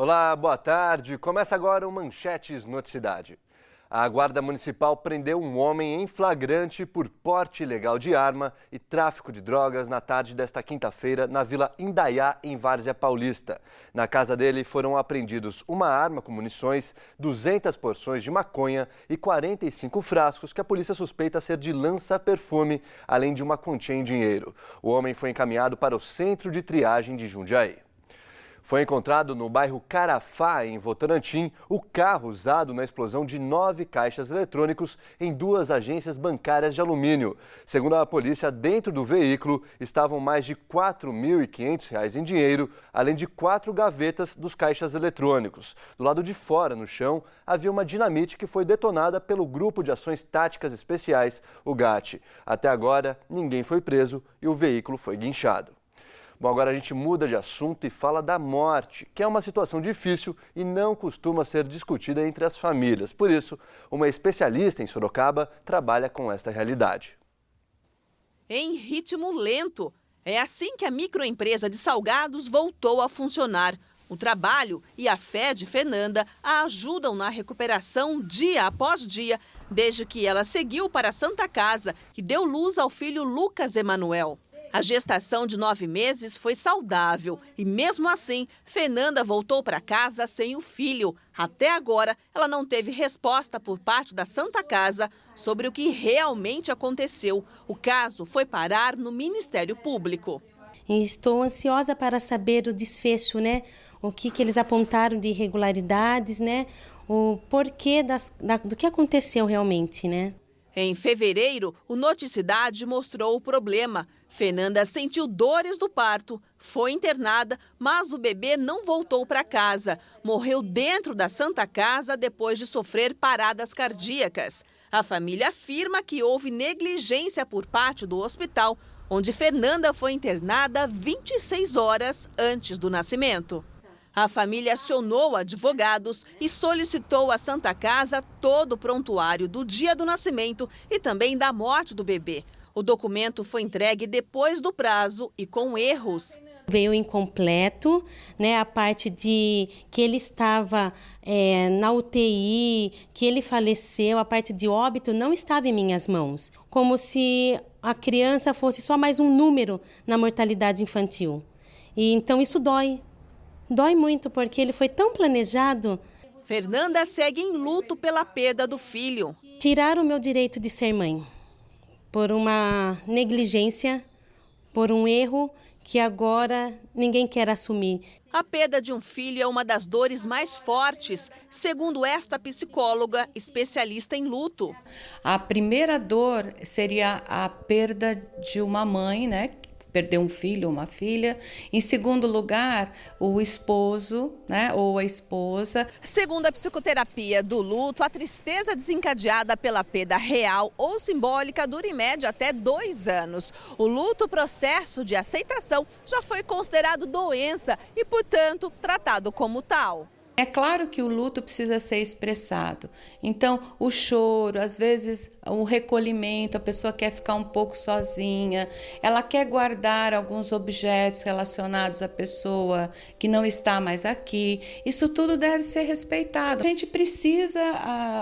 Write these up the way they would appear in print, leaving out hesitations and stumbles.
Olá, boa tarde. Começa agora o Manchetes Noticidade. A Guarda Municipal prendeu um homem em flagrante por porte ilegal de arma e tráfico de drogas na tarde desta quinta-feira na Vila Indaiá, em Várzea Paulista. Na casa dele foram apreendidos uma arma com munições, 200 porções de maconha e 45 frascos que a polícia suspeita ser de lança-perfume, além de uma quantia em dinheiro. O homem foi encaminhado para o Centro de Triagem de Jundiaí. Foi encontrado no bairro Carafá, em Votorantim, o carro usado na explosão de 9 caixas eletrônicos em 2 agências bancárias de alumínio. Segundo a polícia, dentro do veículo estavam mais de R$ 4.500 em dinheiro, além de 4 gavetas dos caixas eletrônicos. Do lado de fora, no chão, havia uma dinamite que foi detonada pelo Grupo de Ações Táticas Especiais, o GAT. Até agora, ninguém foi preso e o veículo foi guinchado. Bom, agora a gente muda de assunto e fala da morte, que é uma situação difícil e não costuma ser discutida entre as famílias. Por isso, uma especialista em Sorocaba trabalha com esta realidade. Em ritmo lento. É assim que a microempresa de salgados voltou a funcionar. O trabalho e a fé de Fernanda a ajudam na recuperação dia após dia, desde que ela seguiu para a Santa Casa e deu luz ao filho Lucas Emanuel. A gestação de 9 meses foi saudável e, mesmo assim, Fernanda voltou para casa sem o filho. Até agora, ela não teve resposta por parte da Santa Casa sobre o que realmente aconteceu. O caso foi parar no Ministério Público. Estou ansiosa para saber o desfecho, né? O que eles apontaram de irregularidades, né? O porquê do que aconteceu realmente, né? Em fevereiro, o Noticidade mostrou o problema. Fernanda sentiu dores do parto, foi internada, mas o bebê não voltou para casa. Morreu dentro da Santa Casa depois de sofrer paradas cardíacas. A família afirma que houve negligência por parte do hospital, onde Fernanda foi internada 26 horas antes do nascimento. A família acionou advogados e solicitou à Santa Casa todo o prontuário do dia do nascimento e também da morte do bebê. O documento foi entregue depois do prazo e com erros. Veio incompleto, né, a parte de que ele estava na UTI, que ele faleceu, a parte de óbito não estava em minhas mãos. Como se a criança fosse só mais um número na mortalidade infantil. E então isso dói. Dói muito porque ele foi tão planejado. Fernanda segue em luto pela perda do filho. Tiraram o meu direito de ser mãe por uma negligência, por um erro que agora ninguém quer assumir. A perda de um filho é uma das dores mais fortes, segundo esta psicóloga especialista em luto. A primeira dor seria a perda de uma mãe, né? Perder um filho ou uma filha. Em segundo lugar, o esposo, né, ou a esposa. Segundo a psicoterapia do luto, a tristeza desencadeada pela perda real ou simbólica dura em média até 2 anos. O luto, processo de aceitação, já foi considerado doença e, portanto, tratado como tal. É claro que o luto precisa ser expressado. Então, o choro, às vezes o recolhimento, a pessoa quer ficar um pouco sozinha, ela quer guardar alguns objetos relacionados à pessoa que não está mais aqui. Isso tudo deve ser respeitado. A gente precisa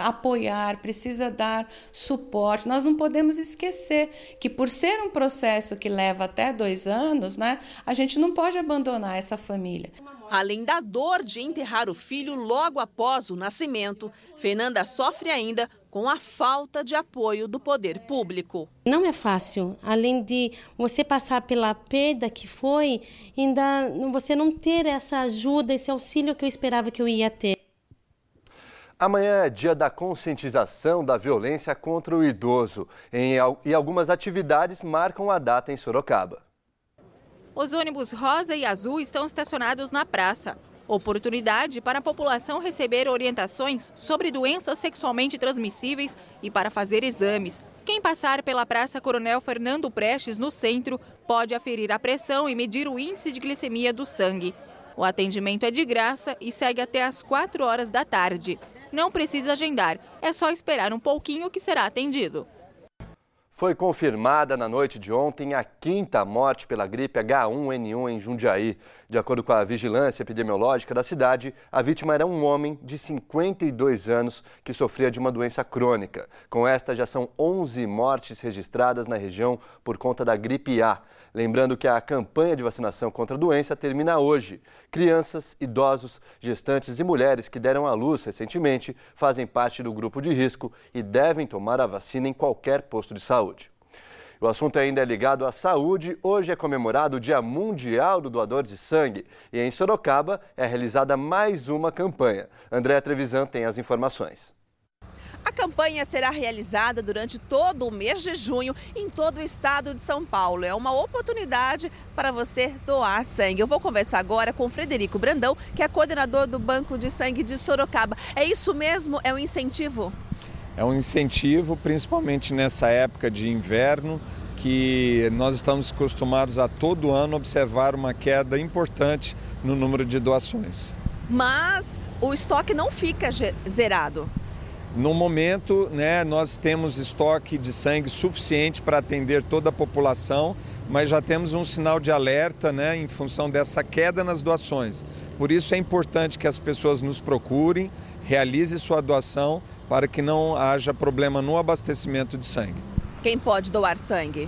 apoiar, precisa dar suporte. Nós não podemos esquecer que, por ser um processo que leva até 2 anos, né, a gente não pode abandonar essa família. Além da dor de enterrar o filho logo após o nascimento, Fernanda sofre ainda com a falta de apoio do poder público. Não é fácil, além de você passar pela perda que foi, ainda você não ter essa ajuda, esse auxílio que eu esperava que eu ia ter. Amanhã é dia da conscientização da violência contra o idoso e algumas atividades marcam a data em Sorocaba. Os ônibus rosa e azul estão estacionados na praça. Oportunidade para a população receber orientações sobre doenças sexualmente transmissíveis e para fazer exames. Quem passar pela Praça Coronel Fernando Prestes, no centro, pode aferir a pressão e medir o índice de glicemia do sangue. O atendimento é de graça e segue até às 4 horas da tarde. Não precisa agendar, é só esperar um pouquinho que será atendido. Foi confirmada na noite de ontem a 5ª morte pela gripe H1N1 em Jundiaí. De acordo com a vigilância epidemiológica da cidade, a vítima era um homem de 52 anos que sofria de uma doença crônica. Com esta, já são 11 mortes registradas na região por conta da gripe A. Lembrando que a campanha de vacinação contra a doença termina hoje. Crianças, idosos, gestantes e mulheres que deram à luz recentemente fazem parte do grupo de risco e devem tomar a vacina em qualquer posto de saúde. O assunto ainda é ligado à saúde. Hoje é comemorado o Dia Mundial do Doador de Sangue e em Sorocaba é realizada mais uma campanha. Andréa Trevisan tem as informações. A campanha será realizada durante todo o mês de junho em todo o estado de São Paulo. É uma oportunidade para você doar sangue. Eu vou conversar agora com o Frederico Brandão, que é coordenador do Banco de Sangue de Sorocaba. É isso mesmo? É um incentivo? É um incentivo, principalmente nessa época de inverno, que nós estamos acostumados a todo ano observar uma queda importante no número de doações. Mas o estoque não fica zerado. No momento, nós temos estoque de sangue suficiente para atender toda a população, mas já temos um sinal de alerta, em função dessa queda nas doações. Por isso é importante que as pessoas nos procurem, realizem sua doação, para que não haja problema no abastecimento de sangue. Quem pode doar sangue?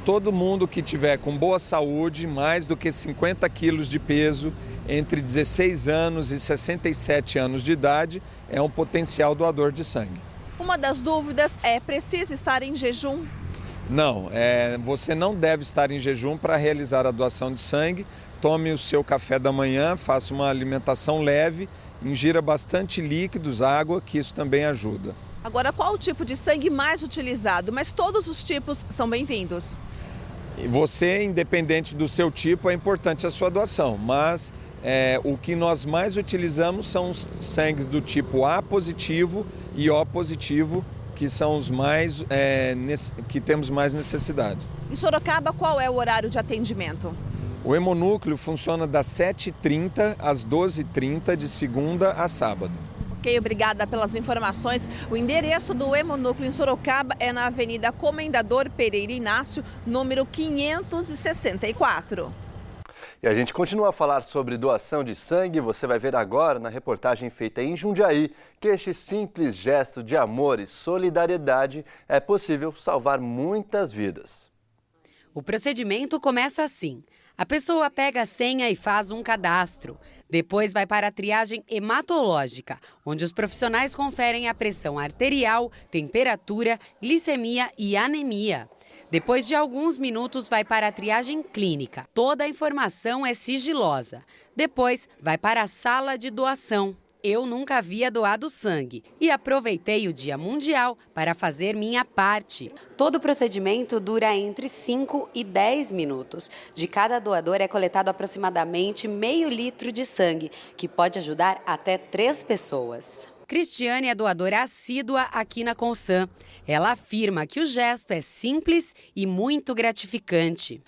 Todo mundo que tiver com boa saúde, mais do que 50 quilos de peso, entre 16 anos e 67 anos de idade, é um potencial doador de sangue. Uma das dúvidas é: precisa estar em jejum? Não, você não deve estar em jejum para realizar a doação de sangue. Tome o seu café da manhã, faça uma alimentação leve, ingira bastante líquidos, água, que isso também ajuda. Agora, qual o tipo de sangue mais utilizado? Mas todos os tipos são bem-vindos. Você, independente do seu tipo, é importante a sua doação, mas o que nós mais utilizamos são os sangues do tipo A positivo e O positivo, que são os mais que temos mais necessidade. Em Sorocaba, qual é o horário de atendimento? O hemonúcleo funciona das 7h30 às 12h30, de segunda a sábado. Ok, obrigada pelas informações. O endereço do hemonúcleo em Sorocaba é na Avenida Comendador Pereira Inácio, número 564. E a gente continua a falar sobre doação de sangue. Você vai ver agora na reportagem feita em Jundiaí que este simples gesto de amor e solidariedade é possível salvar muitas vidas. O procedimento começa assim. A pessoa pega a senha e faz um cadastro. Depois vai para a triagem hematológica, onde os profissionais conferem a pressão arterial, temperatura, glicemia e anemia. Depois de alguns minutos vai para a triagem clínica. Toda a informação é sigilosa. Depois vai para a sala de doação. Eu nunca havia doado sangue e aproveitei o Dia Mundial para fazer minha parte. Todo o procedimento dura entre 5 e 10 minutos. De cada doador é coletado aproximadamente meio litro de sangue, que pode ajudar até 3 pessoas. Cristiane é doadora assídua aqui na Consan. Ela afirma que o gesto é simples e muito gratificante.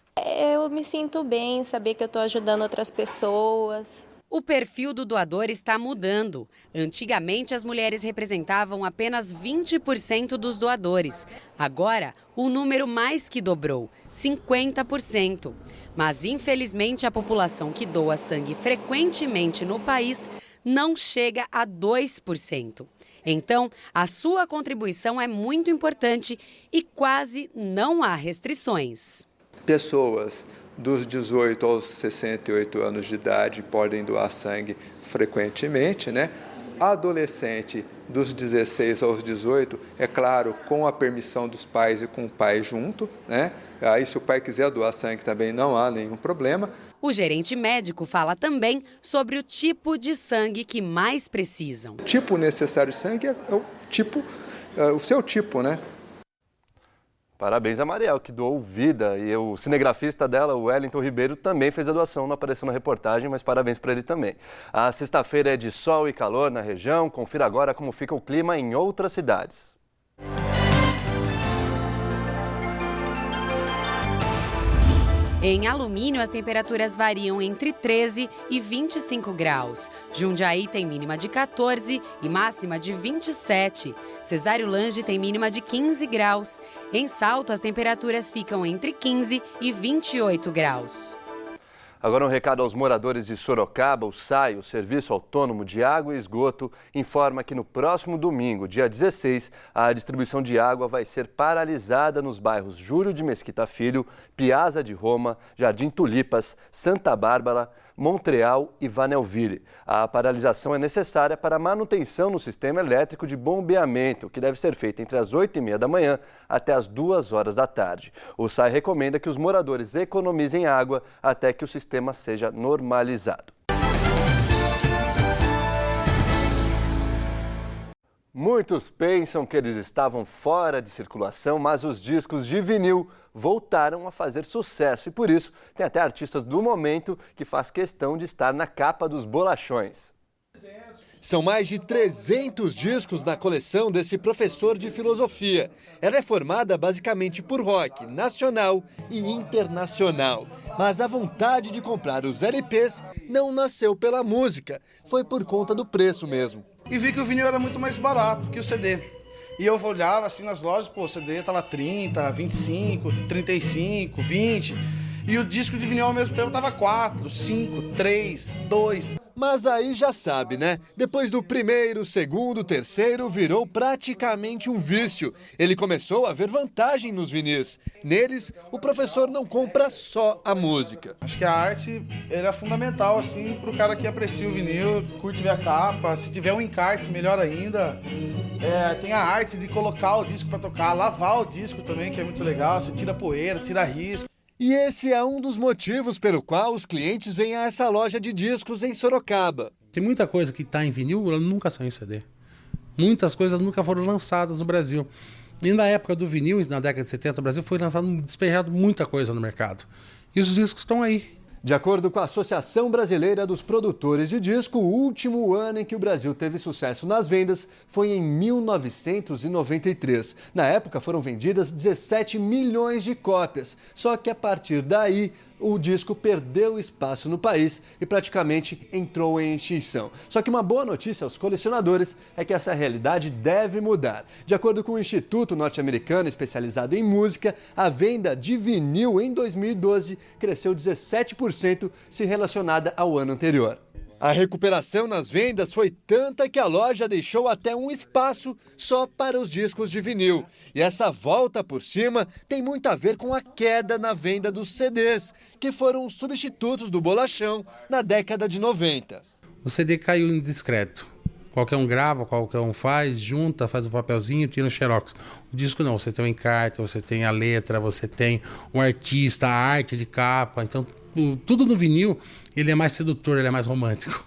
Eu me sinto bem, saber que eu estou ajudando outras pessoas. O perfil do doador está mudando. Antigamente, as mulheres representavam apenas 20% dos doadores. Agora, o número mais que dobrou, 50%. Mas, infelizmente, a população que doa sangue frequentemente no país não chega a 2%. Então, a sua contribuição é muito importante e quase não há restrições. Pessoas dos 18 aos 68 anos de idade podem doar sangue frequentemente, Adolescente dos 16 aos 18, é claro, com a permissão dos pais e com o pai junto, Aí, se o pai quiser doar sangue também não há nenhum problema. O gerente médico fala também sobre o tipo de sangue que mais precisam. O tipo necessário de sangue é o seu tipo, Parabéns a Mariel, que doou vida. E o cinegrafista dela, o Wellington Ribeiro, também fez a doação. Não apareceu na reportagem, mas parabéns para ele também. A sexta-feira é de sol e calor na região. Confira agora como fica o clima em outras cidades. Em Alumínio, as temperaturas variam entre 13 e 25 graus. Jundiaí tem mínima de 14 e máxima de 27. Cesário Lange tem mínima de 15 graus. Em Salto, as temperaturas ficam entre 15 e 28 graus. Agora um recado aos moradores de Sorocaba. O SAI, o Serviço Autônomo de Água e Esgoto, informa que no próximo domingo, dia 16, a distribuição de água vai ser paralisada nos bairros Júlio de Mesquita Filho, Piazza de Roma, Jardim Tulipas, Santa Bárbara, Montreal e Vanelville. A paralisação é necessária para a manutenção no sistema elétrico de bombeamento, que deve ser feita entre as 8h30 da manhã até as 2 horas da tarde. O SAI recomenda que os moradores economizem água até que o sistema seja normalizado. Muitos pensam que eles estavam fora de circulação, mas os discos de vinil voltaram a fazer sucesso e por isso tem até artistas do momento que faz questão de estar na capa dos bolachões. São mais de 300 discos na coleção desse professor de filosofia. Ela é formada basicamente por rock nacional e internacional. Mas a vontade de comprar os LPs não nasceu pela música, foi por conta do preço mesmo. E vi que o vinil era muito mais barato que o CD. E eu olhava assim nas lojas, pô, o CD tava 30, 25, 35, 20. E o disco de vinil ao mesmo tempo tava 4, 5, 3, 2. Mas aí já sabe, né? Depois do primeiro, segundo, terceiro, virou praticamente um vício. Ele começou a ver vantagem nos vinis. Neles, o professor não compra só a música. Acho que a arte é fundamental, assim, pro cara que aprecia o vinil, curte ver a capa. Se tiver um encarte, melhor ainda. Tem a arte de colocar o disco para tocar, lavar o disco também, que é muito legal. Você tira poeira, tira risco. E esse é um dos motivos pelo qual os clientes vêm a essa loja de discos em Sorocaba. Tem muita coisa que está em vinil, ela nunca saiu em CD. Muitas coisas nunca foram lançadas no Brasil. E na época do vinil, na década de 70, o Brasil foi despejado muita coisa no mercado. E os discos estão aí. De acordo com a Associação Brasileira dos Produtores de Disco, o último ano em que o Brasil teve sucesso nas vendas foi em 1993. Na época foram vendidas 17 milhões de cópias, só que a partir daí o disco perdeu espaço no país e praticamente entrou em extinção. Só que uma boa notícia aos colecionadores é que essa realidade deve mudar. De acordo com o Instituto Norte-Americano especializado em música, a venda de vinil em 2012 cresceu 17% se relacionada ao ano anterior. A recuperação nas vendas foi tanta que a loja deixou até um espaço só para os discos de vinil. E essa volta por cima tem muito a ver com a queda na venda dos CDs, que foram os substitutos do bolachão na década de 90. O CD caiu em descrédito. Qualquer um grava, qualquer um faz, junta, faz um papelzinho, tira um xerox. O disco não, você tem um encarte, você tem a letra, você tem um artista, a arte de capa. Então, tudo no vinil, ele é mais sedutor, ele é mais romântico.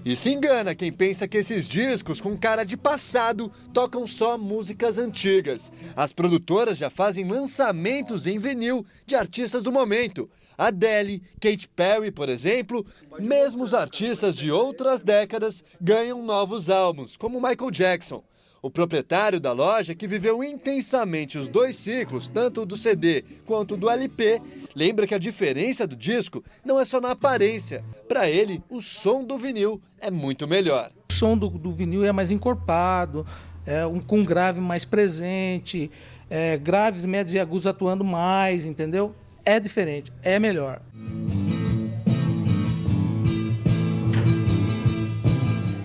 E se engana quem pensa que esses discos com cara de passado tocam só músicas antigas. As produtoras já fazem lançamentos em vinil de artistas do momento. Adele, Katy Perry, por exemplo, mesmo os artistas de outras décadas ganham novos álbuns, como Michael Jackson. O proprietário da loja, que viveu intensamente os dois ciclos, tanto do CD quanto do LP, lembra que a diferença do disco não é só na aparência. Para ele, o som do vinil é muito melhor. O som do vinil é mais encorpado, com grave mais presente, graves, médios e agudos atuando mais, entendeu? É diferente, é melhor.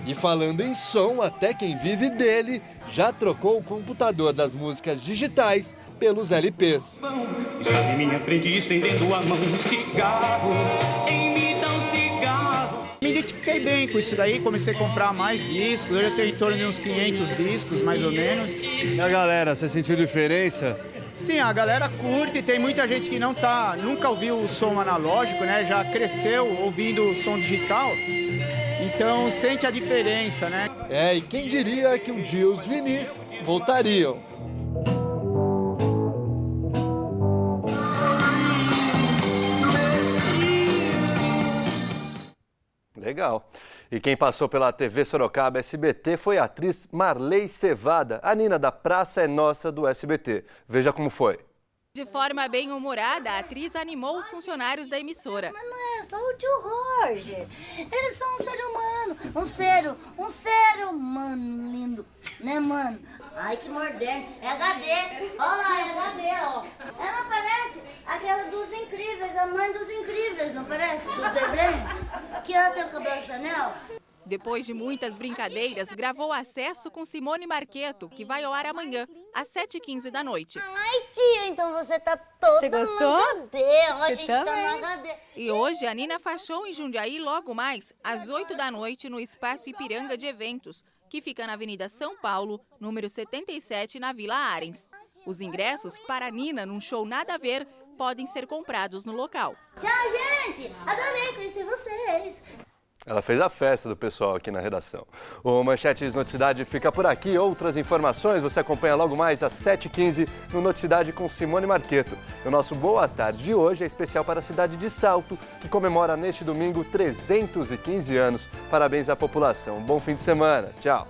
E falando em som, até quem vive dele já trocou o computador das músicas digitais pelos LPs. Já vi minha aprendiz estendendo a mão, cigarro, em me dá um cigarro. Me identifiquei bem com isso daí, comecei a comprar mais discos, eu já tenho em torno de uns 500 discos, mais ou menos. E a galera, você sentiu diferença? Sim, a galera curte, tem muita gente que nunca ouviu o som analógico, né? Já cresceu ouvindo o som digital. Então sente a diferença, né? E quem diria que um dia os vinis voltariam? Legal. E quem passou pela TV Sorocaba SBT foi a atriz Marley Cevada, a Nina da Praça é Nossa do SBT. Veja como foi. De forma bem-humorada, a atriz animou os funcionários da emissora. Mas não é só o tio Jorge. Eles são um ser humano. Um ser humano lindo. Né, mano? Ai, que moderno. É HD. Olha lá, é HD, ó. Ela parece aquela dos Incríveis, a mãe dos Incríveis, não parece? Do desenho? Que ela tem o cabelo Chanel. Depois de muitas brincadeiras, gravou Acesso com Simone Marqueto, que vai ao ar amanhã, às 7h15 da noite. Ai, tia, então você tá toda no HD. Ó, a gente tá no HD. E hoje, a Nina faz show em Jundiaí logo mais, às 8 da noite, no Espaço Ipiranga de Eventos, que fica na Avenida São Paulo, número 77, na Vila Arens. Os ingressos para a Nina, num show nada a ver, podem ser comprados no local. Tchau, gente! Adorei conhecer vocês. Ela fez a festa do pessoal aqui na redação. O Manchetes Noticidade fica por aqui. Outras informações você acompanha logo mais às 7h15 no Noticidade com Simone Marqueto. O nosso Boa Tarde de hoje é especial para a cidade de Salto, que comemora neste domingo 315 anos. Parabéns à população. Um bom fim de semana. Tchau.